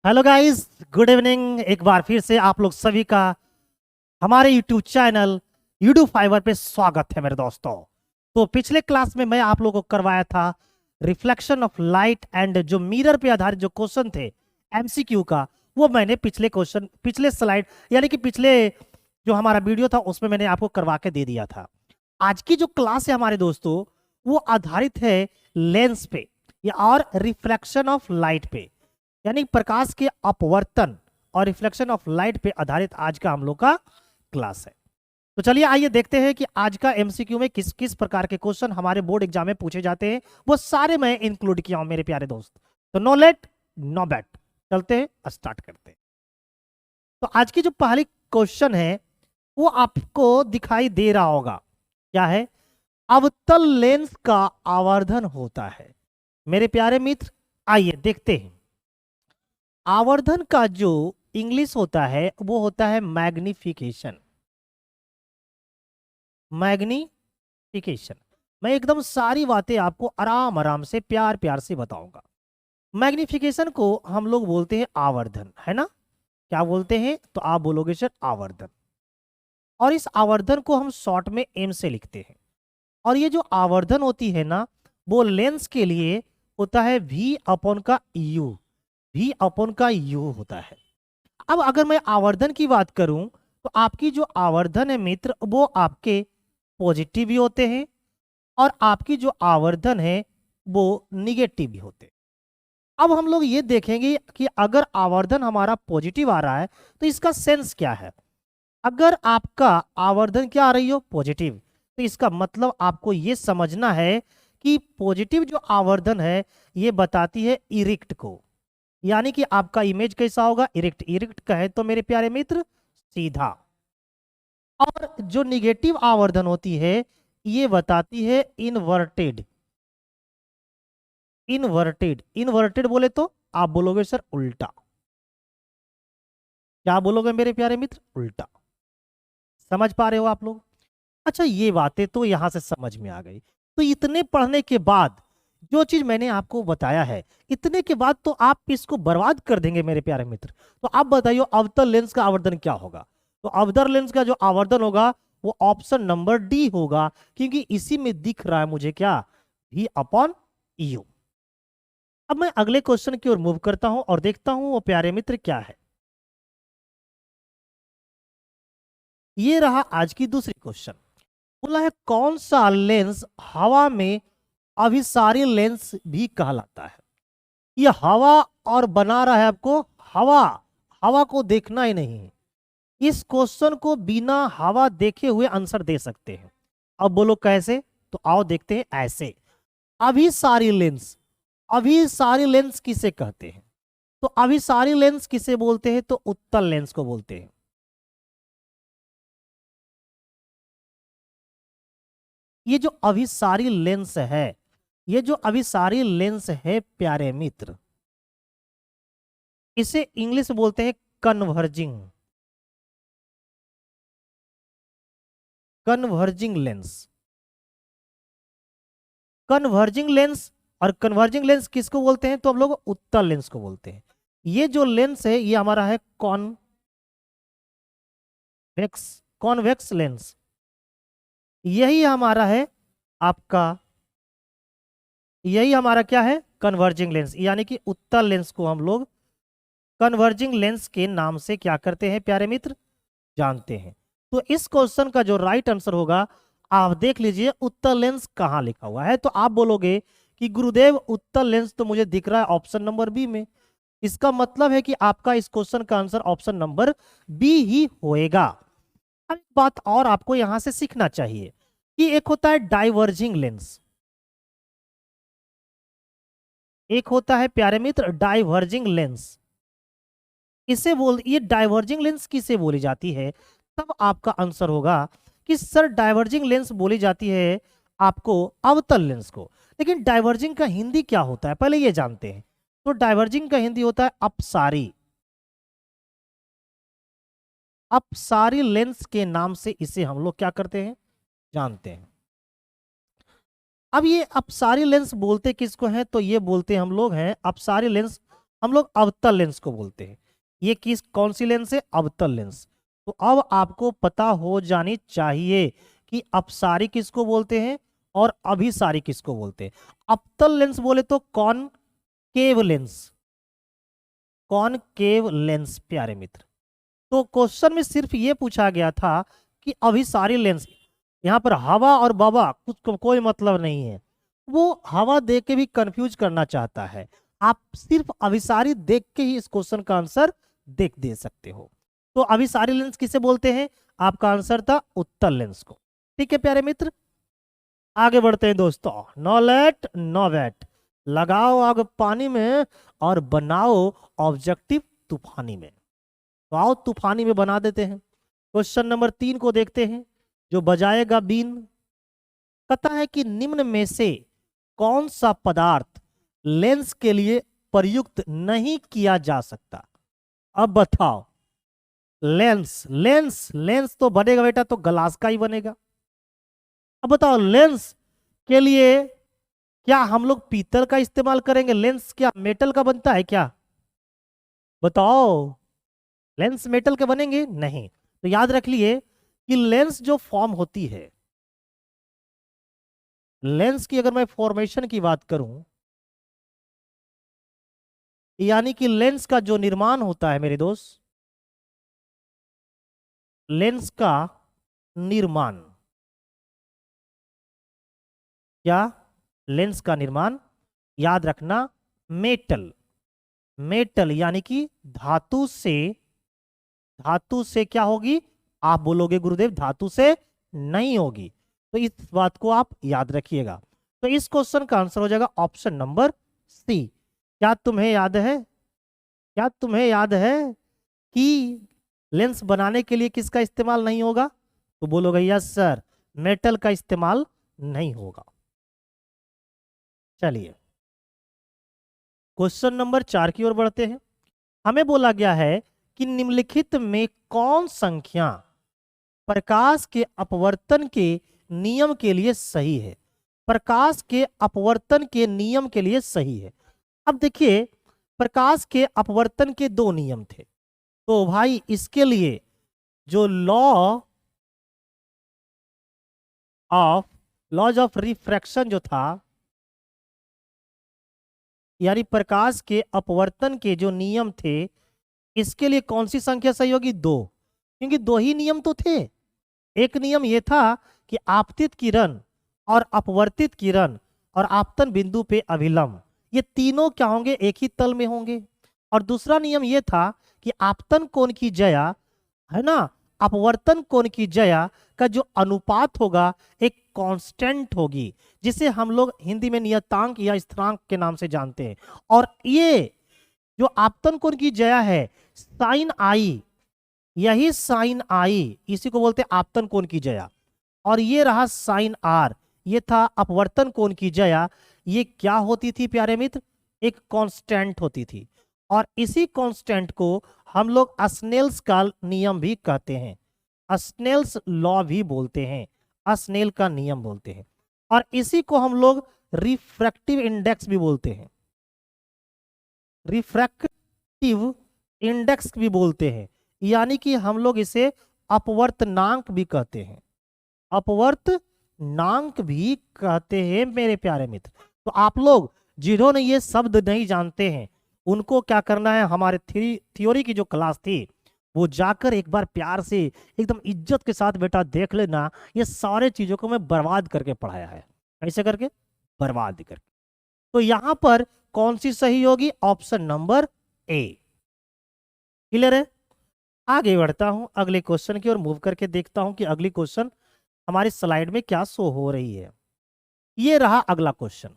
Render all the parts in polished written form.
Hello guys, good evening. एक बार फिर से आप लोग सभी का हमारे यूट्यूब चैनल यूट्यूब फाइवर पे स्वागत है मेरे दोस्तों। तो पिछले क्लास में मैं आप लोगों को करवाया था रिफ्लेक्शन ऑफ लाइट एंड जो मिरर पे आधारित जो क्वेश्चन थे एमसीक्यू का, वो मैंने पिछले स्लाइड यानी कि पिछले जो हमारा वीडियो था उसमें मैंने आपको करवा के दे दिया था। आज की जो क्लास है हमारे दोस्तों, वो आधारित है लेंस पे या और रिफ्लेक्शन ऑफ लाइट पे, यानी प्रकाश के अपवर्तन और रिफ्लेक्शन ऑफ लाइट पे आधारित आज का हम लोग का क्लास है। तो चलिए आइए देखते हैं कि आज का एमसीक्यू में किस किस प्रकार के क्वेश्चन हमारे बोर्ड एग्जाम में पूछे जाते हैं। वो सारे मैं इंक्लूड किया हूं मेरे प्यारे दोस्त। तो नो लेट नो बैट, चलते हैं, स्टार्ट करते हैं। तो आज की जो पहली क्वेश्चन है वो आपको दिखाई दे रहा होगा। क्या है? अवतल लेंस का आवर्धन होता है। मेरे प्यारे मित्र, आइए देखते हैं। आवर्धन का जो इंग्लिश होता है वो होता है मैग्निफिकेशन। मैग्निफिकेशन। मैं एकदम सारी बातें आपको आराम आराम से प्यार प्यार से बताऊंगा। मैग्निफिकेशन को हम लोग बोलते हैं आवर्धन, है ना? क्या बोलते हैं? तो आप बोलोगे सर आवर्धन। और इस आवर्धन को हम शॉर्ट में एम से लिखते हैं। और ये जो आवर्धन होती है ना, वो लेंस के लिए होता है वी अपॉन का यू। वी अपॉन का यू होता है। अब अगर मैं आवर्धन की बात करूं तो आपकी जो आवर्धन है मित्र, वो आपके पॉजिटिव भी होते हैं और आपकी जो आवर्धन है वो निगेटिव भी होते हैं। अब हम लोग ये देखेंगे कि अगर आवर्धन हमारा पॉजिटिव आ रहा है तो इसका सेंस क्या है। अगर आपका आवर्धन क्या आ रही हो? पॉजिटिव, तो इसका मतलब आपको ये समझना है कि पॉजिटिव जो आवर्धन है ये बताती है इरेक्ट को, यानी कि आपका इमेज कैसा होगा? इरेक्ट। इरेक्ट कहे तो मेरे प्यारे मित्र सीधा। और जो निगेटिव आवर्धन होती है ये बताती है इनवर्टेड। इनवर्टेड, इनवर्टेड बोले तो आप बोलोगे सर उल्टा। क्या बोलोगे मेरे प्यारे मित्र? उल्टा। समझ पा रहे हो आप लोग? अच्छा, ये बातें तो यहां से समझ में आ गई। तो इतने पढ़ने के बाद जो चीज मैंने आपको बताया है, इतने के बाद तो आप इसको बर्बाद कर देंगे मेरे प्यारे मित्र। तो आप बताइए अवतल लेंस का आवर्धन क्या होगा? तो अवतल लेंस का जो आवर्धन होगा वो ऑप्शन नंबर डी होगा, क्योंकि इसी में दिख रहा है मुझे क्या? भी अपॉन यू। अब मैं अगले क्वेश्चन की ओर मूव करता हूं और देखता हूं वो प्यारे मित्र क्या है। ये रहा आज की दूसरी क्वेश्चन। बोला है कौन सा लेंस हवा में अभिसारी लेंस भी कहलाता है। ये हवा और बना रहा है आपको हवा। हवा को देखना ही नहीं है। इस क्वेश्चन को बिना हवा देखे हुए आंसर दे सकते हैं। अब बोलो कैसे? तो आओ देखते हैं। ऐसे अभिसारी लेंस, अभिसारी लेंस किसे कहते हैं? तो अभिसारी लेंस किसे बोलते हैं? तो उत्तल लेंस को बोलते हैं। ये जो अभिसारी लेंस है, ये जो अभिसारी लेंस है प्यारे मित्र, इसे इंग्लिश बोलते हैं converging. Converging lens. Converging lens. और कन्वर्जिंग लेंस किसको बोलते हैं? तो हम लोग उत्तल लेंस को बोलते हैं। ये जो लेंस है ये हमारा है कॉन्वेक्स। Convex lens. यही हमारा है आपका, यही हमारा क्या है? Converging lens. यानी कि उत्तल लेंस को हम लोग कन्वर्जिंग लेंस के नाम से क्या करते हैं प्यारे मित्र? जानते हैं। तो इस क्वेश्चन का जो राइट आंसर होगा, आप देख लीजिए उत्तल लेंस कहां लिखा हुआ है। तो आप बोलोगे कि गुरुदेव उत्तल लेंस तो मुझे दिख रहा है ऑप्शन नंबर बी में। इसका मतलब है कि आपका इस क्वेश्चन का आंसर ऑप्शन नंबर बी ही होएगा। अब एक बात और आपको यहां से सीखना चाहिए कि एक होता है डाइवर्जिंग लेंस, एक होता है प्यारे मित्र डाइवर्जिंग लेंस। ये डाइवर्जिंग लेंस किसे बोली जाती है? तब आपका आंसर होगा कि सर डाइवर्जिंग लेंस बोली जाती है आपको अवतल लेंस को। लेकिन डाइवर्जिंग का हिंदी क्या होता है पहले ये जानते हैं। तो डाइवर्जिंग का हिंदी होता है अपसारी। अपसारी लेंस के नाम से इसे हम लोग क्या करते हैं? जानते हैं। अब ये अपसारी लेंस बोलते किसको हैं? तो ये बोलते हम लोग हैं अपसारी लेंस हम लोग अवतल लेंस को बोलते हैं। ये किस कौन सी लेंस है? अवतल लेंस। तो अब आपको पता हो जानी चाहिए कि अपसारी किसको बोलते हैं और अभिसारी किसको बोलते हैं। अवतल लेंस बोले तो कॉनकेव लेंस, कॉनकेव लेंस प्यारे मित्र। तो क्वेश्चन में सिर्फ ये पूछा गया था कि अभिसारी लेंस, यहाँ पर हवा और बाबा कुछ को कोई मतलब नहीं है, वो हवा देख के भी कंफ्यूज करना चाहता है। आप सिर्फ अभिसारी देख के ही इस क्वेश्चन का आंसर देख दे सकते हो। तो अभिसारी लेंस किसे बोलते हैं? आपका आंसर था उत्तल लेंस को। ठीक है प्यारे मित्र, आगे बढ़ते हैं दोस्तों। नो लेट नो वेट, लगाओ आग पानी में और बनाओ ऑब्जेक्टिव तूफानी में। तो आओ तूफानी में बना देते हैं। क्वेश्चन नंबर 3 को देखते हैं, जो बजाएगा बीन। कहता है कि निम्न में से कौन सा पदार्थ लेंस के लिए प्रयुक्त नहीं किया जा सकता? अब बताओ। लेंस लेंस लेंस तो बनेगा बेटा तो ग्लास का ही बनेगा। अब बताओ लेंस के लिए क्या हम लोग पीतल का इस्तेमाल करेंगे? लेंस क्या मेटल का बनता है क्या? बताओ, लेंस मेटल के बनेंगे नहीं। तो याद रख लिए कि लेंस जो फॉर्म होती है, लेंस की अगर मैं फॉर्मेशन की बात करूं, यानी कि लेंस का जो निर्माण होता है मेरे दोस्त, लेंस का निर्माण, क्या? लेंस का निर्माण याद रखना मेटल, मेटल यानी कि धातु से, धातु से क्या होगी? आप बोलोगे गुरुदेव धातु से नहीं होगी, तो इस बात को आप याद रखिएगा। तो इस क्वेश्चन का आंसर हो जाएगा ऑप्शन नंबर सी। क्या तुम्हें याद है, क्या तुम्हें याद है कि लेंस बनाने के लिए किसका इस्तेमाल नहीं होगा? तो बोलोगे यस सर, मेटल का इस्तेमाल नहीं होगा। चलिए क्वेश्चन नंबर 4 की ओर बढ़ते हैं। हमें बोला गया है कि निम्नलिखित में कौन संख्या प्रकाश के अपवर्तन के नियम के लिए सही है? प्रकाश के अपवर्तन के नियम के लिए सही है। अब देखिए, प्रकाश के अपवर्तन के दो नियम थे, तो भाई इसके लिए जो लॉज ऑफ रिफ्रैक्शन जो था, यानी प्रकाश के अपवर्तन के जो नियम थे, इसके लिए कौन सी संख्या सही होगी? 2, क्योंकि 2 ही नियम तो थे। एक नियम यह था कि आपतित किरण और अपवर्तित किरण और आपतन बिंदु पे अभिलंब, ये तीनों क्या होंगे? एक ही तल में होंगे। और दूसरा नियम यह था कि आपतन कोण की ज्या, है ना, अपवर्तन कोण की ज्या का जो अनुपात होगा एक कांस्टेंट होगी, जिसे हम लोग हिंदी में नियतांक या स्थिरांक के नाम से जानते हैं। और ये जो आपतन कोण की ज्या है साइन आई, यही साइन आई, इसी को बोलते हैं आपतन कोण की ज्या। और ये रहा साइन आर, ये था अपवर्तन कोण की ज्या। ये क्या होती थी प्यारे मित्र? एक कांस्टेंट होती थी। और इसी कांस्टेंट को हम लोग स्नेल्स का नियम भी कहते हैं, स्नेल्स लॉ भी बोलते हैं, स्नेल का नियम बोलते हैं। और इसी को हम लोग रिफ्रैक्टिव इंडेक्स भी बोलते हैं, रिफ्रैक्टिव इंडेक्स भी बोलते हैं, यानी कि हम लोग इसे अपवर्तनांक भी कहते हैं, अपवर्तनांक भी कहते हैं मेरे प्यारे मित्र। तो आप लोग जिन्होंने ये शब्द नहीं जानते हैं, उनको क्या करना है, हमारे थ्योरी की जो क्लास थी वो जाकर एक बार प्यार से एकदम इज्जत के साथ बेटा देख लेना। ये सारे चीजों को मैं बर्बाद करके पढ़ाया है। कैसे करके? बर्बाद करके। तो यहां पर कौन सी सही होगी? Option number A. क्लियर है? आगे बढ़ता हूं अगले क्वेश्चन की ओर मूव करके देखता हूं कि अगली क्वेश्चन हमारी स्लाइड में क्या शो हो रही है। ये रहा अगला क्वेश्चन।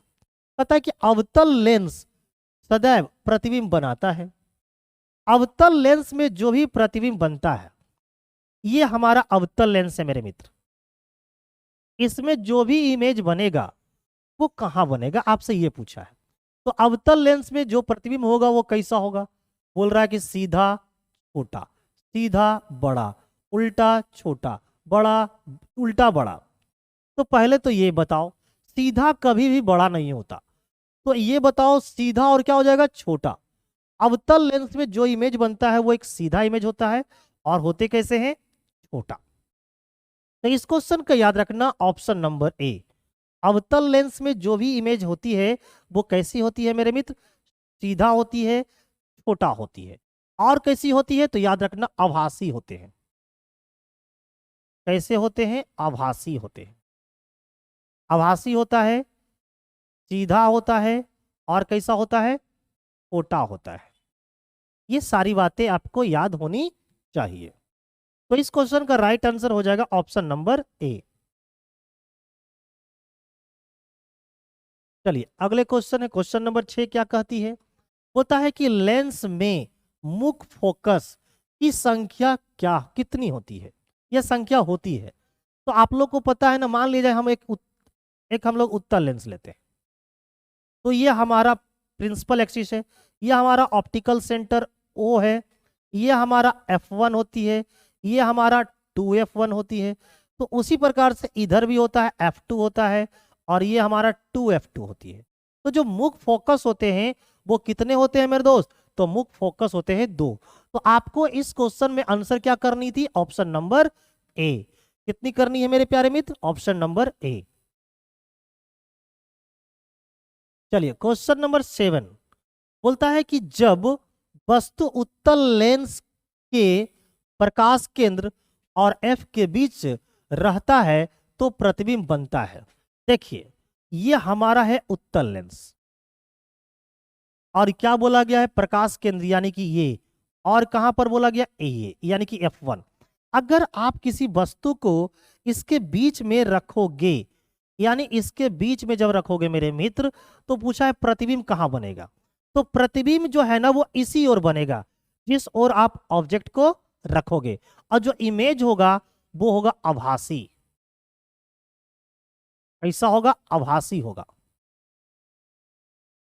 पता है कि अवतल लेंस सदैव प्रतिबिंब बनाता है। अवतल लेंस में जो भी प्रतिबिंब बनता है, ये हमारा अवतल लेंस है मेरे मित्र। इसमें जो भी इमेज बनेगा वो कहां बनेगा, आपसे ये पूछा है। तो अवतल लेंस में जो प्रतिबिंब होगा वो कैसा होगा? बोल रहा है कि सीधा छोटा, सीधा बड़ा, उल्टा छोटा, बड़ा उल्टा बड़ा। तो पहले तो ये बताओ, सीधा कभी भी बड़ा नहीं होता, तो ये बताओ सीधा और क्या हो जाएगा? छोटा। अवतल लेंस में जो इमेज बनता है वो एक सीधा इमेज होता है, और होते कैसे हैं, छोटा। तो इस क्वेश्चन का याद रखना ऑप्शन नंबर ए, अवतल लेंस में जो भी इमेज होती है वो कैसी होती है मेरे मित्र, सीधा होती है, छोटा होती है। और कैसी होती है, तो याद रखना आभासी होते हैं। कैसे होते हैं, आभासी होते हैं। आभासी होता है, सीधा होता है, और कैसा होता है, छोटा होता है। ये सारी बातें आपको याद होनी चाहिए। तो इस क्वेश्चन का राइट आंसर हो जाएगा ऑप्शन नंबर ए। चलिए अगले क्वेश्चन है, क्वेश्चन नंबर 6 क्या कहती है, होता है कि लेंस में मुख्य फोकस की संख्या क्या कितनी होती है, यह संख्या होती है। तो आप लोग को पता है ना, मान लीजिए हम एक हम लोग उत्तल लेंस लेते हैं, तो ये हमारा प्रिंसिपल एक्सिस है, ये हमारा ऑप्टिकल सेंटर ओ है, ये हमारा F1 होती है, ये हमारा 2F1 होती है। तो उसी प्रकार से इधर भी होता है, F2 होता है, और ये हमारा 2F2 होती है। तो जो मुख्य फोकस होते हैं वो कितने होते हैं मेरे दोस्त, तो मुख्य फोकस होते हैं 2। तो आपको इस क्वेश्चन में आंसर क्या करनी थी, ऑप्शन नंबर ए। कितनी करनी है मेरे प्यारे मित्र, ऑप्शन नंबर ए। चलिए क्वेश्चन नंबर 7 बोलता है कि जब वस्तु उत्तल लेंस के प्रकाश केंद्र और एफ के बीच रहता है तो प्रतिबिंब बनता है। देखिए ये हमारा है उत्तल लेंस, और क्या बोला गया है, प्रकाश केंद्र यानी कि ये, और कहां पर बोला गया, ये यानी कि F1। अगर आप किसी वस्तु को इसके बीच में रखोगे, यानी इसके बीच में जब रखोगे मेरे मित्र, तो पूछा है प्रतिबिंब कहां बनेगा। तो प्रतिबिंब जो है ना वो इसी ओर बनेगा जिस ओर आप ऑब्जेक्ट को रखोगे, और जो इमेज होगा वो होगा आभासी। कैसा होगा, आभासी होगा,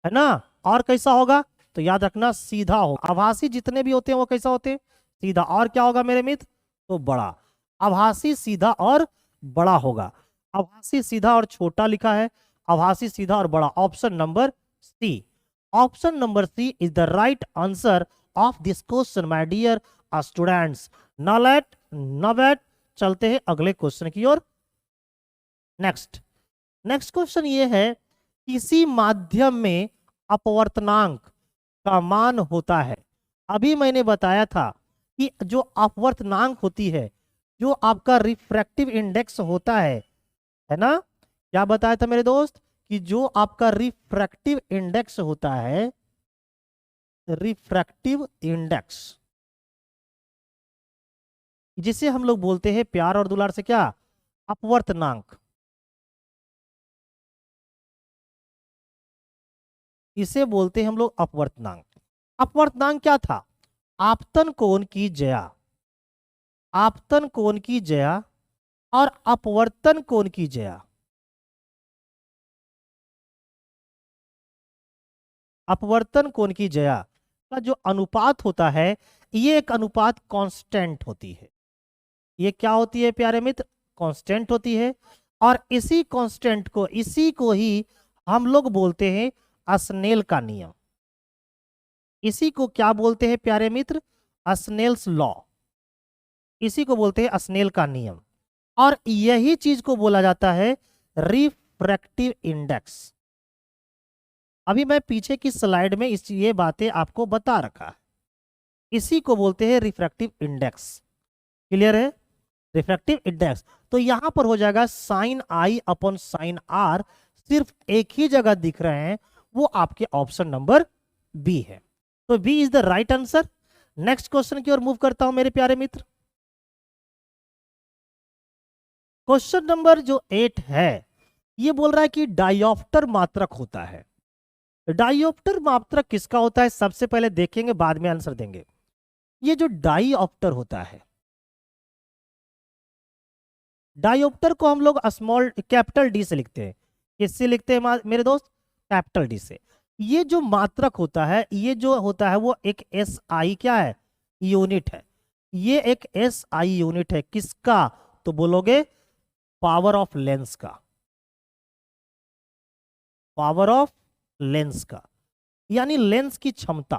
है ना। और कैसा होगा, तो याद रखना सीधा होगा। आभासी जितने भी होते हैं वो कैसा होते हैं, सीधा। और क्या होगा मेरे मित्र, तो बड़ा। आभासी सीधा और बड़ा होगा। आभासी सीधा और छोटा लिखा है, आभासी सीधा और बड़ा, option number C. Option number C is the right answer of this question my dear students. Now चलते हैं अगले क्वेश्चन की ओर। नेक्स्ट नेक्स्ट क्वेश्चन ये है, किसी माध्यम में अपवर्तनांक का मान होता है। अभी मैंने बताया था कि जो अपवर्तनांक होती है, जो आपका रिफ्रैक्टिव इंडेक्स होता है ना, क्या बताया था मेरे दोस्त, कि जो आपका रिफ्रैक्टिव इंडेक्स होता है, रिफ्रैक्टिव इंडेक्स, जिसे हम लोग बोलते हैं प्यार और दुलार से क्या, अपवर्तनांक। इसे बोलते हैं हम लोग अपवर्तनांक। अपवर्तनांक क्या था, आपतन कोण की जया, आपतन कोण की जया और अपवर्तन कोण की जया। अपवर्तन कोण की जया का जो अनुपात होता है, ये एक अनुपात कांस्टेंट होती है। ये क्या होती है प्यारे मित्र, कांस्टेंट होती है। और इसी कांस्टेंट को, इसी को ही हम लोग बोलते हैं स्नेल का नियम। इसी को क्या बोलते हैं प्यारे मित्र, स्नेल्स लॉ। इसी को बोलते हैं स्नेल का नियम, और यही चीज को बोला जाता है रिफ्रैक्टिव इंडेक्स। अभी मैं पीछे की स्लाइड में ये बातें आपको बता रखा है। इसी को बोलते हैं रिफ्रैक्टिव इंडेक्स। क्लियर है, रिफ्रैक्टिव इंडेक्स। तो यहां पर हो जाएगा sine i upon sine r, सिर्फ एक ही जगह दिख रहे हैं, वो आपके ऑप्शन नंबर बी है। तो B is the right answer. Next question की ओर मूव करता हूं मेरे प्यारे मित्र। क्वेश्चन नंबर जो 8 है, ये बोल रहा है कि डायोप्टर मात्रक होता है। डायोप्टर मात्रक किसका होता है, सबसे पहले देखेंगे बाद में आंसर देंगे। ये जो डायोप्टर होता है, डायोप्टर को हम लोग स्मॉल कैपिटल डी से लिखते हैं। किससे लिखते हैं मेरे दोस्त, कैपिटल डी से। ये जो मात्रक होता है, ये जो होता है वो एक एस आई क्या है, यूनिट है। ये एक एस आई यूनिट है, किसका, तो बोलोगे पावर ऑफ लेंस का, पावर ऑफ लेंस का, यानी लेंस की क्षमता।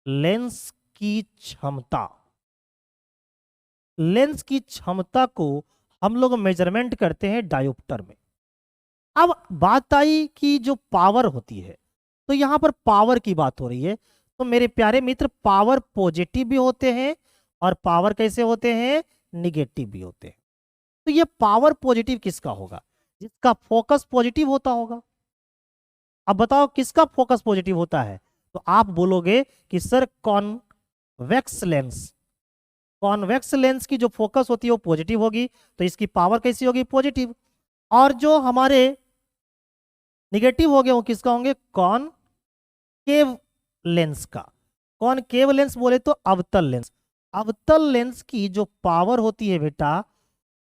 लेंस की क्षमता, लेंस की क्षमता को हम लोग मेजरमेंट करते हैं डायोप्टर में। अब बात आई कि जो पावर होती है, तो यहां पर पावर की बात हो रही है। तो मेरे प्यारे मित्र, पावर पॉजिटिव भी होते हैं और पावर कैसे होते हैं, निगेटिव भी होते हैं। तो ये पावर पॉजिटिव किसका होगा, जिसका फोकस पॉजिटिव होता होगा। अब बताओ किसका फोकस पॉजिटिव होता है, तो आप बोलोगे कि sir convex lens, convex lens की जो फोकस होती है वो पॉजिटिव होगी, तो इसकी पावर कैसी होगी, पॉजिटिव। और जो हमारे निगेटिव हो गए वो किसका होंगे, कॉनकेव लेंस का। कॉनकेव लेंस बोले तो अवतल लेंस, अवतल लेंस की जो पावर होती है बेटा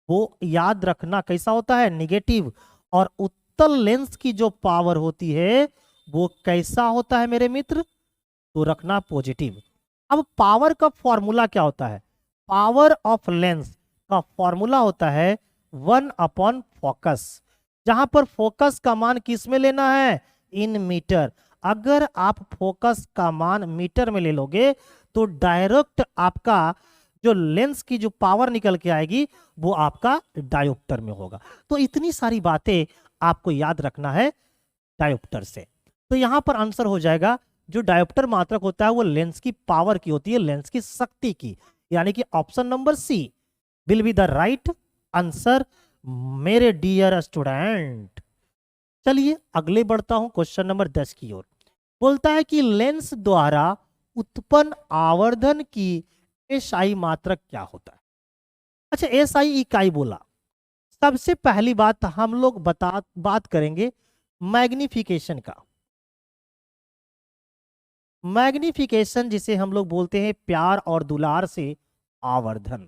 वो याद रखना कैसा होता है, निगेटिव। और उत्तल लेंस की जो पावर होती है वो कैसा होता है मेरे मित्र, तो रखना पॉजिटिव। अब पावर का फॉर्मूला क्या होता है, पावर ऑफ लेंस का फॉर्मूला होता है 1 फोकस, जहां पर फोकस का मान किस में लेना है, इन मीटर। अगर आप फोकस का मान मीटर में ले लोगे तो डायरेक्ट आपका जो लेंस की जो पावर निकल के आएगी वो आपका डायोप्टर में होगा। तो इतनी सारी बातें आपको याद रखना है डायोप्टर से। तो यहां पर आंसर हो जाएगा, जो डायोप्टर मात्रक होता है वो लेंस की पावर की होती है, लेंस की शक्ति की, यानी कि option number C will be the right answer मेरे डियर स्टूडेंट। चलिए अगले बढ़ता हूं क्वेश्चन नंबर 10 की ओर। बोलता है कि लेंस द्वारा उत्पन्न आवर्धन की एसआई मात्रक क्या होता है। अच्छा, एसआई इकाई बोला, सबसे पहली बात हम लोग बात करेंगे मैग्निफिकेशन का। मैग्निफिकेशन जिसे हम लोग बोलते हैं प्यार और दुलार से आवर्धन,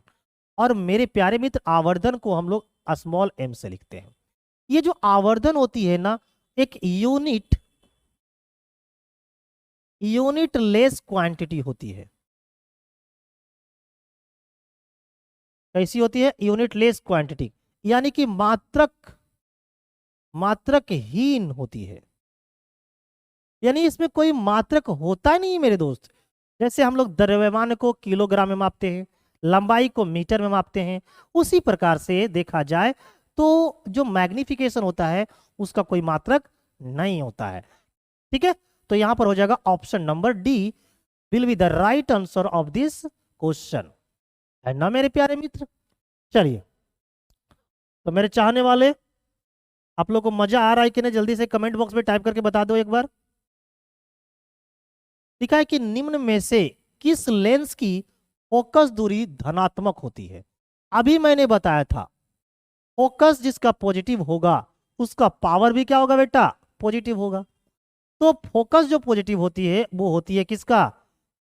और मेरे प्यारे मित्र आवर्धन को हम लोग स्मॉल एम से लिखते हैं। ये जो आवर्धन होती है ना, एक यूनिट लेस क्वांटिटी होती है। कैसी होती है, यूनिट लेस क्वांटिटी, यानी कि मात्रकहीन होती है, यानी इसमें कोई मात्रक होता ही नहीं है मेरे दोस्त। जैसे हम लोग द्रव्यमान को किलोग्राम में मापते हैं, लंबाई को मीटर में मापते हैं, उसी प्रकार से देखा जाए तो जो मैग्निफिकेशन होता है उसका कोई मात्रक नहीं होता है। ठीक है, तो यहां पर हो जाएगा option number D will be the right answer of this question, है ना मेरे प्यारे मित्र। चलिए, तो मेरे चाहने वाले, आप लोग को मजा आ रहा है कि नहीं, जल्दी से कमेंट बॉक्स में टाइप करके बता दो एक बार। लिखा है कि निम्न में से किस लेंस की फोकस दूरी धनात्मक होती है। अभी मैंने बताया था फोकस जिसका पॉजिटिव होगा उसका पावर भी क्या होगा बेटा, पॉजिटिव होगा। तो फोकस जो पॉजिटिव होती है वो होती है किसका,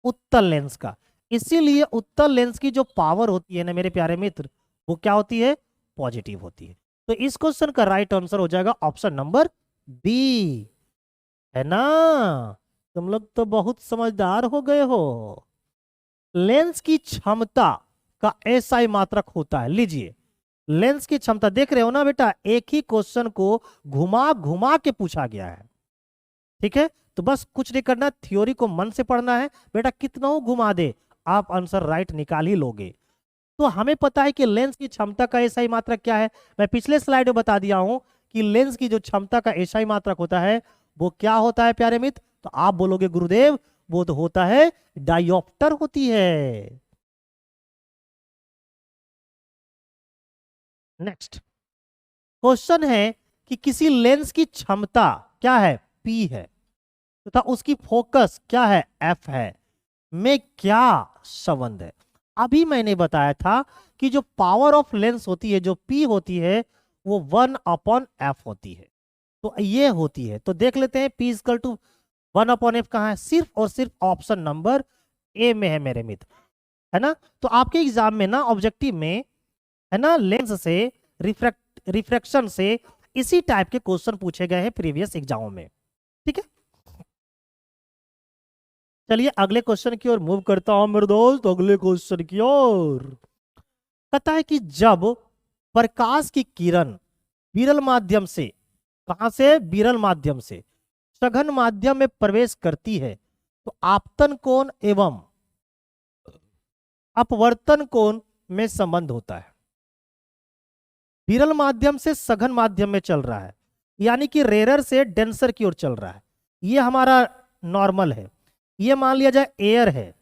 उत्तल लेंस का। इसीलिए उत्तल लेंस की जो पावर होती है ना मेरे प्यारे मित्र, वो क्या होती है, पॉजिटिव होती है। तो इस क्वेश्चन का राइट आंसर हो जाएगा ऑप्शन नंबर बी, है ना। तुम लोग तो बहुत समझदार हो गए हो। लेंस की क्षमता का एसआई मात्रक होता है, लीजिए लेंस की क्षमता देख रहे हो ना बेटा, एक ही क्वेश्चन को घुमा घुमा के पूछा गया है। ठीक है, तो बस कुछ नहीं करना, थ्योरी को मन से पढ़ना है बेटा, कितना हो घुमा दे आप आंसर राइट निकाल ही लोगे। तो हमें पता है कि लेंस की क्षमता का एसआई मात्रक क्या है, मैं पिछले स्लाइड में बता दिया हूं कि लेंस की जो क्षमता का एसआई मात्रक होता है वो क्या होता है प्यारे मित्र, तो आप बोलोगे गुरुदेव वो तो होता है डायोप्टर होती है। नेक्स्ट क्वेश्चन है कि किसी लेंस की क्षमता क्या है, पी है, तथा उसकी फोकस क्या है, एफ है, में क्या संबंध है। अभी मैंने बताया था कि जो पावर ऑफ लेंस होती है, जो पी होती है, वो 1/f होती है। तो ये होती है, तो देख लेते हैं P इक्वल टू 1/f कहाँ है, सिर्फ और सिर्फ ऑप्शन नंबर ए में है मेरे मित्र, है ना। तो आपके एग्जाम में ना ऑब्जेक्टिव में, है ना, लेंस से रिफ्रैक्शन से इसी टाइप के क्वेश्चन पूछे गए हैं प्रीवियस एग्जामों में। ठीक है, चलिए अगले क्वेश्चन की ओर मूव करता हूं मेरे दोस्त, अगले क्वेश्चन की ओर। कहता है कि जब प्रकाश की किरण विरल माध्यम से, कहां से, विरल माध्यम से सघन माध्यम में प्रवेश करती है तो आपतन कोण एवं अपवर्तन कोण में संबंध होता है। विरल माध्यम से सघन माध्यम में चल रहा है, यानी कि रेयर से डेंसर की ओर चल रहा है। ये हमारा नॉर्मल है, ये मान लिया जाए एयर है,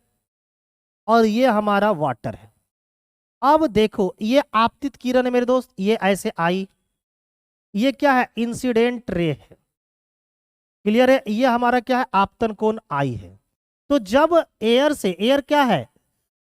और ये हमारा वाटर है। अब देखो ये आपतित किरण है मेरे दोस्त, ये ऐसे आई, ये क्या है, इंसिडेंट रे है। क्लियर है, ये हमारा क्या है, आपतन कोण आई है। तो जब एयर से, एयर क्या है,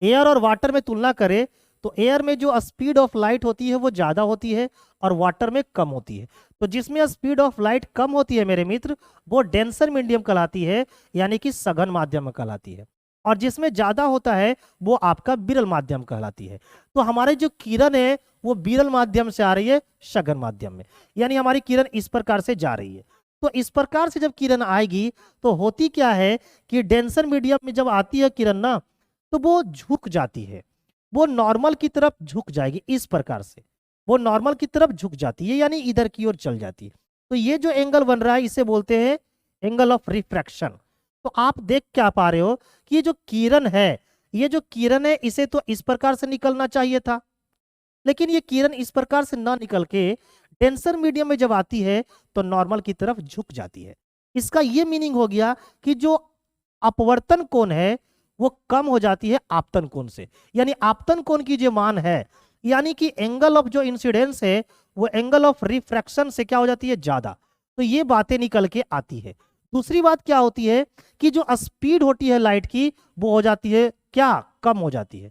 एयर और वाटर में तुलना करें तो एयर में जो स्पीड ऑफ लाइट होती है वो ज्यादा होती है और वाटर में कम होती है। तो जिसमें स्पीड ऑफ लाइट कम होती है मेरे मित्र, वो डेंसर मीडियम कहलाती है, यानी कि सघन माध्यम कहलाती है। और जिसमें ज्यादा होता है वो आपका विरल माध्यम कहलाती है। तो हमारी जो किरण है वो विरल माध्यम से आ रही है सघन माध्यम में, यानी हमारी किरण इस प्रकार से जा रही है। तो इस प्रकार से जब किरण आएगी तो होती क्या है कि डेंसर मीडियम में जब आती है किरण ना, तो वो झुक जाती है, वो नॉर्मल की तरफ झुक जाएगी। इस प्रकार से वो नॉर्मल की तरफ झुक जाती है, यानी इधर की ओर चल जाती है। तो ये जो एंगल बन रहा है इसे बोलते हैं एंगल ऑफ रिफ्रैक्शन। तो आप देख क्या पा रहे हो कि ये जो किरण है, ये जो किरण है इसे तो इस प्रकार से निकलना चाहिए था, लेकिन ये किरण इस प्रकार से ना निकल के डेंसर मीडियम में जब आती है तो नॉर्मल की तरफ झुक जाती है। इसका ये मीनिंग हो गया कि जो अपवर्तन कोण है वो कम हो जाती है आपतन कोण से, यानी आपतन कोण की जो मान है, यानी कि एंगल ऑफ जो इंसिडेंस है वो एंगल ऑफ रिफ्रैक्शन से क्या हो जाती है, ज्यादा। तो ये बातें निकल के आती है। दूसरी बात क्या होती है कि जो स्पीड होती है लाइट की वो हो जाती है क्या, कम हो जाती है,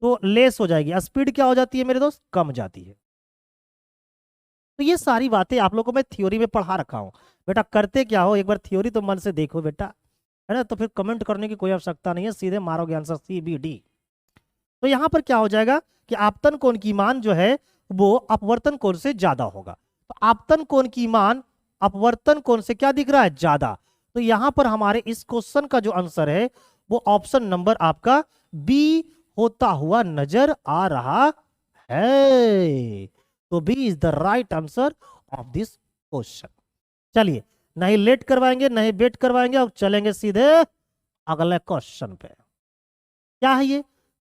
तो लेस हो जाएगी। स्पीड क्या हो जाती है मेरे दोस्त, कम जाती है। तो ये सारी बातें आप लोगों को मैं थ्योरी में पढ़ा रखा हूं। बेटा करते क्या हो, एक बार थ्योरी तो मन से देखो बेटा, है ना, तो फिर कमेंट करने की कोई आवश्यकता नहीं है, सीधे मारोगे आंसर CBD। तो यहां पर क्या हो जाएगा कि आपतन कोण की मान जो है वो अपवर्तन कोण से ज्यादा होगा। तो आपतन कोण की मान अपवर्तन कोण से क्या दिख रहा है, ज्यादा। तो यहां पर हमारे इस क्वेश्चन का जो आंसर है वो ऑप्शन नंबर आपका बी होता हुआ नजर आ रहा है। तो B is the right answer of this question. चलिए, नहीं लेट करवाएंगे नहीं वेट करवाएंगे, अब चलेंगे सीधे अगले क्वेश्चन पे। क्या है ये,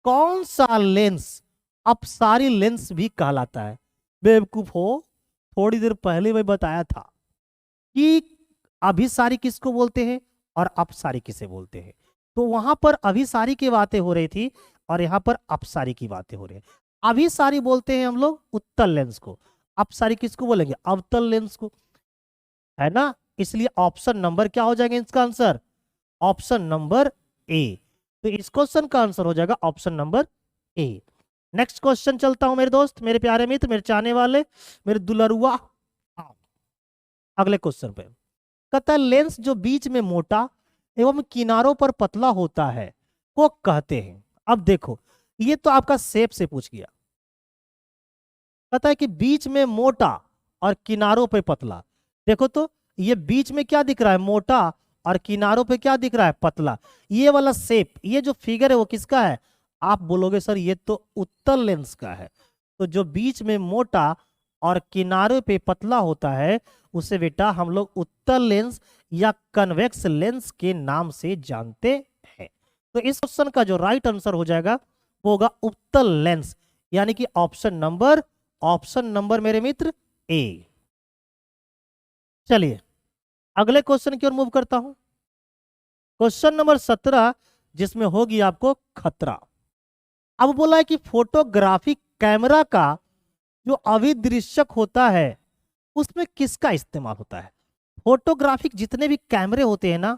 कौन सा लेंस अपसारी लेंस भी कहलाता है। बेवकूफ हो, थोड़ी देर पहले मैं बताया था कि अभिसारी किसको बोलते हैं और अपसारी किसे बोलते हैं। तो वहां पर अभिसारी की बातें हो रही थी और यहां पर अपसारी की बातें हो रही है। अभिसारी बोलते हैं हम लोग उत्तल लेंस को, अपसारी किसको बोलेंगे, अवतल लेंस को, है ना। इसलिए ऑप्शन नंबर क्या हो जाएगा इसका आंसर, ऑप्शन नंबर ए। तो इस क्वेश्चन का आंसर हो जाएगा option number A. Next question चलता हूं मेरे दोस्त, मेरे प्यारे मित्र, मेरे चाहने वाले, मेरे दुलरुआ। अगले क्वेश्चन पे कहता है लेंस जो बीच में मोटा एवं किनारों पर पतला होता है को कहते हैं। अब देखो ये तो आपका शेप से पूछ गया, कहता है कि बीच में मोटा और किनारों पे पतला। देखो तो ये बीच में क्या दिख रहा है, मोटा, और किनारों पे क्या दिख रहा है, पतला। ये वाला शेप, ये जो फिगर है वो किसका है, आप बोलोगे सर ये तो उत्तल लेंस का है। तो जो बीच में मोटा और किनारों पे पतला होता है उसे बेटा हम लोग उत्तल लेंस या कन्वेक्स लेंस के नाम से जानते हैं। तो इस क्वेश्चन का जो राइट आंसर हो जाएगा वो होगा उत्तल लेंस, यानी कि ऑप्शन नंबर मेरे मित्र ए। चलिए अगले क्वेश्चन की ओर मूव करता हूं, क्वेश्चन नंबर 17, जिसमें होगी आपको खतरा। अब बोला है कि फोटोग्राफी कैमरा का जो अभिदृश्यक होता है उसमें किसका इस्तेमाल होता है। फोटोग्राफिक जितने भी कैमरे होते हैं ना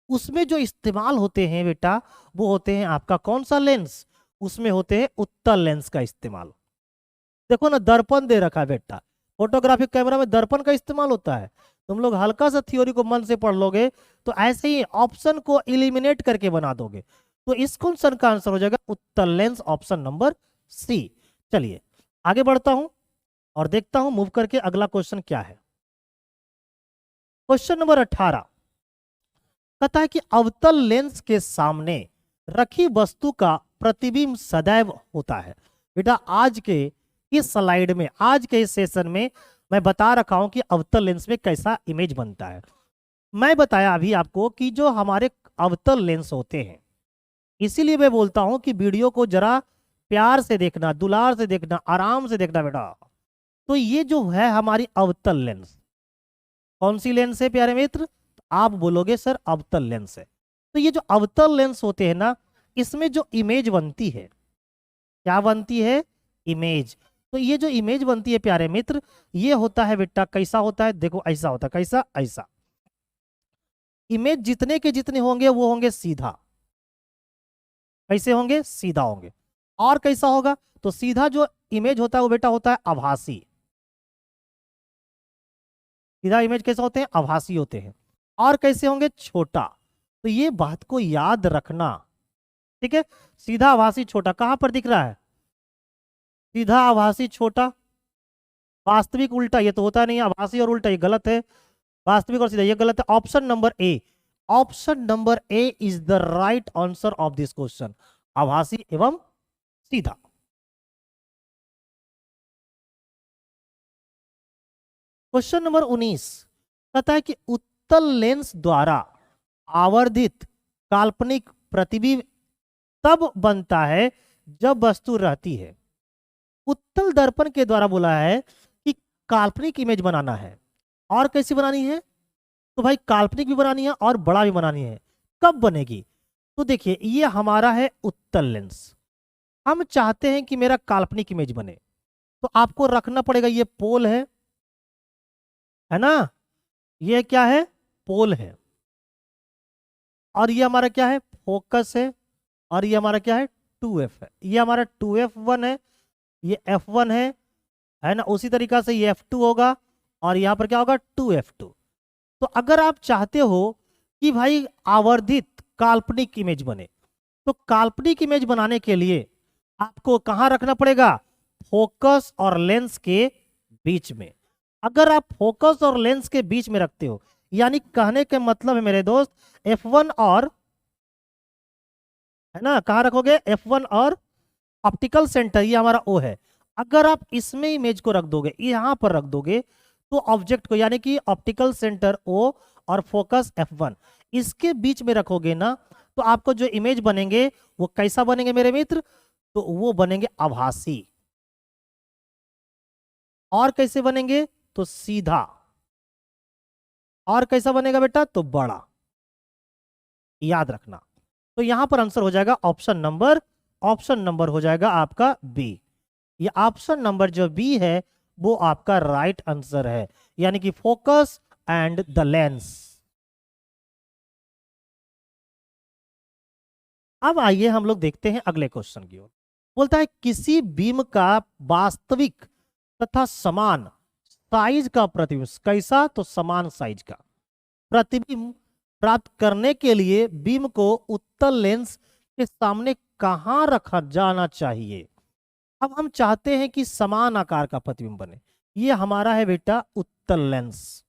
उसमें जो इस्तेमाल होते हैं बेटा वो होते हैं आपका कौन सा लेंस, उसमें होते हैं उत्तल लेंस का इस्तेमाल। देखो ना दर्पण दे रखा है बेटा, फोटोग्राफिक कैमरा में दर्पण का इस्तेमाल होता है। तुम लोग हल्का सा थ्योरी को मन से पढ़ लोगे तो ऐसे ही ऑप्शन को इलिमिनेट करके बना दोगे। तो इस क्वेश्चन का आंसर हो जाएगा उत्तल लेंस, ऑप्शन नंबर सी। चलिए आगे बढ़ता हूं और देखता हूं मूव करके अगला क्वेश्चन क्या है। क्वेश्चन नंबर 18 कहता है कि अवतल लेंस के सामने रखी वस्तु का प्रतिबिंब सदैव होता है। बेटा आज के इस स्लाइड में, आज के इस सेशन में मैं बता रखा हूं कि अवतल लेंस में कैसा इमेज बनता है। मैं बताया अभी आपको कि जो हमारे अवतल लेंस होते हैं। इसीलिए मैं बोलता हूं कि वीडियो को जरा प्यार से देखना, दुलार से देखना, आराम से देखना बेटा। तो ये जो है हमारी अवतल लेंस, कौन सी लेंस है प्यारे मित्र? आप बोलोगे सर अवतल लेंस है। तो ये जो अवतल लेंस होते हैं ना, इसमें जो इमेज बनती है, क्या बनती है? इमेज। तो ये जो इमेज बनती है प्यारे मित्र, ये होता है बेटा, कैसा होता है? देखो ऐसा होता है, कैसा? ऐसा। इमेज जितने के जितने होंगे वो होंगे सीधा। कैसे होंगे? सीधा होंगे। और कैसा होगा? तो सीधा जो इमेज होता है वो बेटा होता है आभासी। सीधा इमेज कैसे होते हैं? आभासी होते हैं। और कैसे होंगे? छोटा। तो ये बात को याद रखना, ठीक है। सीधा, आभासी, छोटा कहां पर दिख रहा है? सीधा, आभासी, छोटा। वास्तविक, उल्टा ये तो होता नहीं है। आभासी और उल्टा ये गलत है। वास्तविक और सीधा ये गलत है। Option number A, option number A is the right answer of this question, आभासी एवं सीधा। क्वेश्चन नंबर 19 कहता है कि उत्तल लेंस द्वारा आवर्धित काल्पनिक प्रतिबिंब तब बनता है जब वस्तु रहती है। उत्तल दर्पण के द्वारा बोला है कि काल्पनिक इमेज बनाना है। और कैसी बनानी है? तो भाई काल्पनिक भी बनानी है और बड़ा भी बनानी है। कब बनेगी? तो देखिए ये हमारा है उत्तल लेंस। हम चाहते हैं कि मेरा काल्पनिक इमेज बने, तो आपको रखना पड़ेगा, ये पोल है ना, ये क्या है? पोल है। और ये हमारा क्या है? फोकस है। और ये हमारा क्या है? 2f है। ये हमारा 2f1 है, ये f1 है ना। उसी तरीका से ये f2 होगा और यहां पर क्या होगा? 2f2। तो अगर आप चाहते हो कि भाई आवर्धित काल्पनिक इमेज बने, तो काल्पनिक इमेज बनाने के लिए आपको कहां रखना पड़ेगा? फोकस और लेंस के बीच में। अगर आप फोकस और लेंस के बीच में रखते हो, यानी कहने के मतलब है मेरे दोस्त, f1 और, है ना, कहां रखोगे? f1 और ऑप्टिकल सेंटर, ये हमारा O है। अगर आप इसमें इमेज को रख दोगे, यहां पर रख दोगे, तो ऑब्जेक्ट को, यानी कि ऑप्टिकल सेंटर O और फोकस f1, इसके बीच में रखोगे ना, तो आपको जो इमेज बनेंगे वो कैसा बनेंगे मेरे मित्र? तो वो बनेंगे आभासी। और कैसे बनेंगे? तो सीधा। और कैसा बनेगा बेटा? तो बड़ा। याद रखना। तो यहां पर आंसर हो जाएगा ऑप्शन नंबर हो जाएगा आपका बी। ये ऑप्शन नंबर जो बी है वो आपका राइट आंसर है, यानी कि फोकस एंड द लेंस। अब आइए हम लोग देखते हैं अगले क्वेश्चन की ओर। बोलता है किसी बीम का वास्तविक तथा समान साइज का प्रतिबिंब, कैसा? तो समान साइज का प्रतिबिंब प्राप्त करने के लिए बीम को उत्तल लेंस के सामने कहां रखा जाना चाहिए? अब हम चाहते हैं कि समान आकार का प्रतिबिंब बने। ये हमारा है बेटा उत्तल लेंस,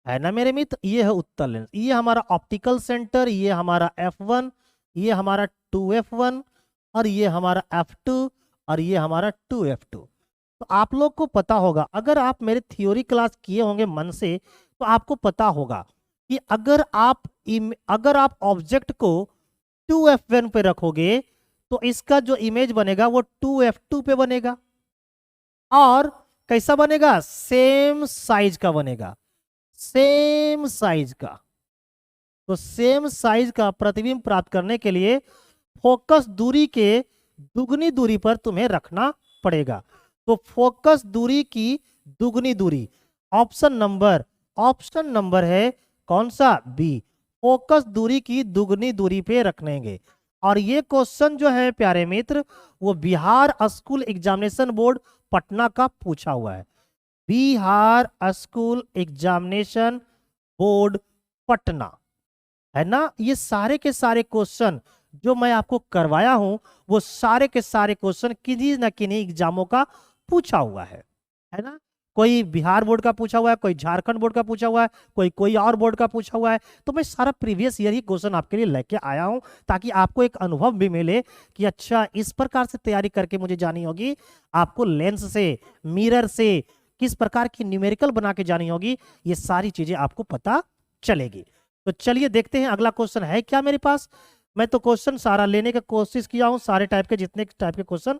है ना मेरे मित्र। ये है उत्तल लेंस, ये हमारा ऑप्टिकल सेंटर, ये हमारा f1, ये हमारा 2f1, और ये हमारा f2, और ये हमारा 2f2। तो आप लोग को पता होगा, अगर आप मेरे थ्योरी क्लास किए होंगे मन से, तो आपको पता होगा कि अगर आप ऑब्जेक्ट को 2f1 पे रखोगे, तो इसका जो इमेज बनेगा वो 2f2 पे बनेगा। और कैसा बनेगा? सेम साइज का बनेगा, सेम साइज का। तो सेम साइज का प्रतिबिंब प्राप्त करने के लिए फोकस दूरी के दुगनी दूरी पर तुम्हें रखना पड़ेगा। तो फोकस दूरी की दुगनी दूरी, ऑप्शन नंबर है कौन सा? बी। फोकस दूरी की दुगनी दूरी पे रखेंगे। और ये क्वेश्चन जो है प्यारे मित्र, वो Bihar school examination board Patna का पूछा हुआ है। Bihar school examination board Patna, है ना। ये सारे के सारे क्वेश्चन जो मैं आपको करवाया हूं, वो सारे के सारे क्वेश्चन किन्हीं न किन्हीं एग्जामों का पूछा हुआ है ना। कोई बिहार बोर्ड का पूछा हुआ है, कोई झारखंड बोर्ड का पूछा हुआ है, कोई और बोर्ड का पूछा हुआ है। तो मैं सारा प्रीवियस ईयर ही क्वेश्चन आपके लिए लेके आया हूं, ताकि आपको एक अनुभव भी मिले कि अच्छा इस प्रकार से तैयारी करके मुझे जानी होगी। आपको लेंस से, मिरर से किस प्रकार की न्यूमेरिकल बना के जानी होगी, ये सारी चीजें आपको पता चलेगी। तो चलिए देखते हैं अगला क्वेश्चन है क्या मेरे पास। मैं तो क्वेश्चन सारा लेने का कोशिश किया हूं, सारे टाइप के जितने टाइप के क्वेश्चन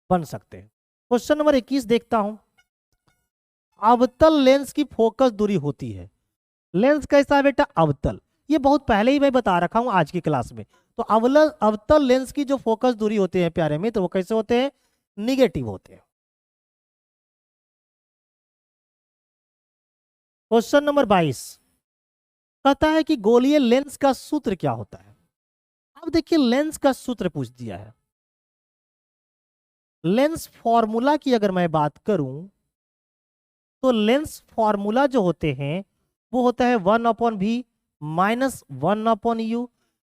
बन सकते हैं। क्वेश्चन नंबर 21 देखता हूं। अवतल लेंस की फोकस दूरी होती है। लेंस कैसा है बेटा? अवतल। ये बहुत पहले ही मैं बता रखा हूं आज की क्लास में। तो अवतल लेंस की जो फोकस दूरी होती है प्यारे मित्र, वो कैसे होते हैं? निगेटिव होते हैं। क्वेश्चन नंबर 22 कहता है कि गोलीय लेंस का सूत्र क्या होता है। अब देखिए लेंस का सूत्र पूछ दिया है। लेंस फॉर्मूला की अगर मैं बात करूं तो लेंस फॉर्मूला जो होते हैं वो होता है 1/v minus 1/u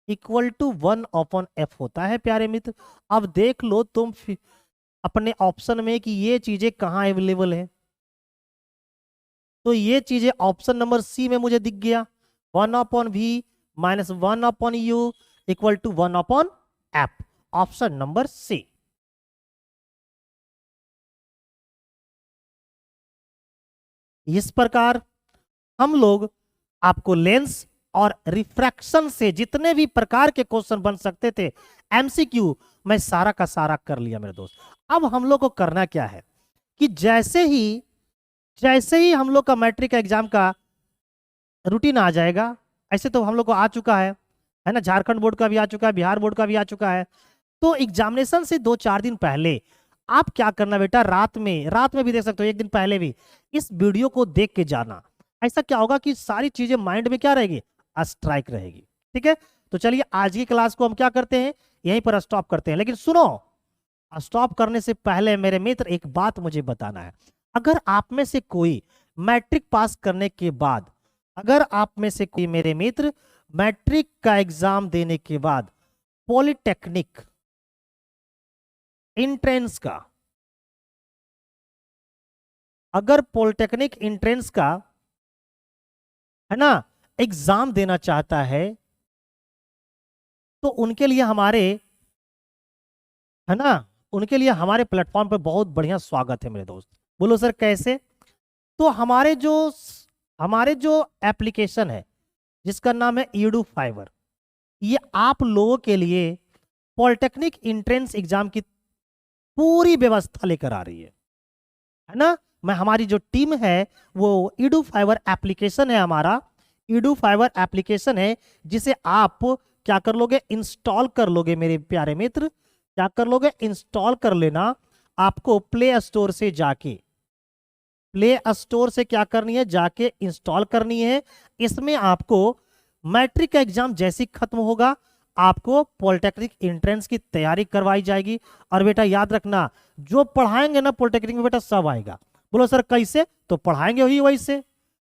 equal to 1/f होता है प्यारे मित्र। अब देख लो तुम अपने ऑप्शन में कि ये चीजें कहां अवेलेबल है। तो ये चीजें ऑप्शन नंबर सी में मुझे दिख गया, 1/v minus 1/u equal to 1/f, option number C. इस प्रकार हम लोग आपको लेंस और रिफ्रैक्शन से जितने भी प्रकार के क्वेश्चन बन सकते थे एमसीक्यू, मैं सारा का सारा कर लिया मेरे दोस्त। अब हम लोग को करना क्या है कि जैसे ही हम लोग का मैट्रिक एग्जाम का रूटीन आ जाएगा, ऐसे तो हम लोग को आ चुका है ना, झारखंड बोर्ड का भी आ चुका है, बिहार बोर्ड का भी आ चुका है। तो एग्जामिनेशन से 2-4 दिन पहले आप क्या करना बेटा, रात में भी देख सकते हो, एक दिन पहले भी इस वीडियो को देख के जाना। ऐसा क्या होगा कि सारी चीजें माइंड में क्या रहेगी? स्ट्राइक रहेगी। ठीक है, तो चलिए आज की क्लास को हम क्या करते हैं, यहीं पर स्टॉप करते हैं। लेकिन सुनो, स्टॉप करने से पहले मेरे मित्र एक बात मुझे बताना है। अगर आप में से कोई मैट्रिक पास करने के बाद, अगर आप में से कोई मेरे मित्र मैट्रिक का एग्जाम देने के बाद पॉलिटेक्निक इंट्रेंस का, अगर पॉलिटेक्निक इंट्रेंस का है ना एग्जाम देना चाहता है, तो उनके लिए हमारे, है ना, उनके लिए हमारे प्लेटफॉर्म पर बहुत बढ़िया स्वागत है मेरे दोस्त। बोलो सर कैसे? तो हमारे जो एप्लीकेशन है जिसका नाम है ईडू फाइवर, ये आप लोगों के लिए पॉलिटेक्निक एंट्रेंस एग्जाम की पूरी व्यवस्था लेकर आ रही है ना। मैं, हमारी जो टीम है वो ईडू फाइवर एप्लीकेशन है, हमारा ईडू फाइवर एप्लीकेशन है, जिसे आप क्या कर लोगे, इंस्टॉल कर लोगे मेरे प्यारे मित्र। क्या कर लोगे? इंस्टॉल कर लेना। आपको प्ले स्टोर से क्या करनी है, जाके इंस्टॉल करनी है। इसमें आपको मैट्रिक का एग्जाम जैसे ही खत्म होगा आपको पॉलिटेक्निक एंट्रेंस की तैयारी करवाई जाएगी। और बेटा याद रखना, जो पढ़ाएंगे ना पॉलिटेक्निक में बेटा सब आएगा। बोलो सर कैसे? तो पढ़ाएंगे ही वैसे।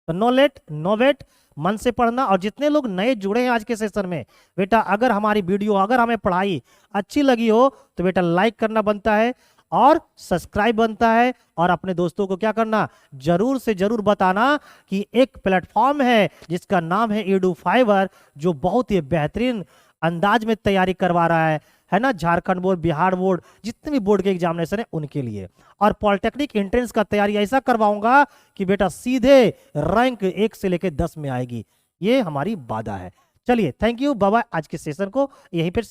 तो नो लेट नो वेट, मन से पढ़ना। और जितने लोग नए जुड़े हैं आज के सेशन में, बेटा अगर हमारी वीडियो, अगर हमें पढ़ाई अच्छी लगी हो तो बेटा लाइक करना बनता है और सब्सक्राइब बनता है। और अपने दोस्तों को क्या करना, जरूर से जरूर बताना कि एक प्लेटफॉर्म है जिसका नाम है ईडू फाइवर, जो बहुत ही बेहतरीन अंदाज में तैयारी करवा रहा है ना, झारखंड बोर्ड, बिहार बोर्ड, जितने भी बोर्ड के एग्जामिनेशन है उनके लिए। और पॉलिटेक्निक एंट्रेंस का तैयारी ऐसा करवाऊंगा कि बेटा सीधे रैंक 1 से लेकर 10 में आएगी। ये हमारी वादा है। चलिए थैंक यू, बाय बाय। आज के सेशन को यहीं पर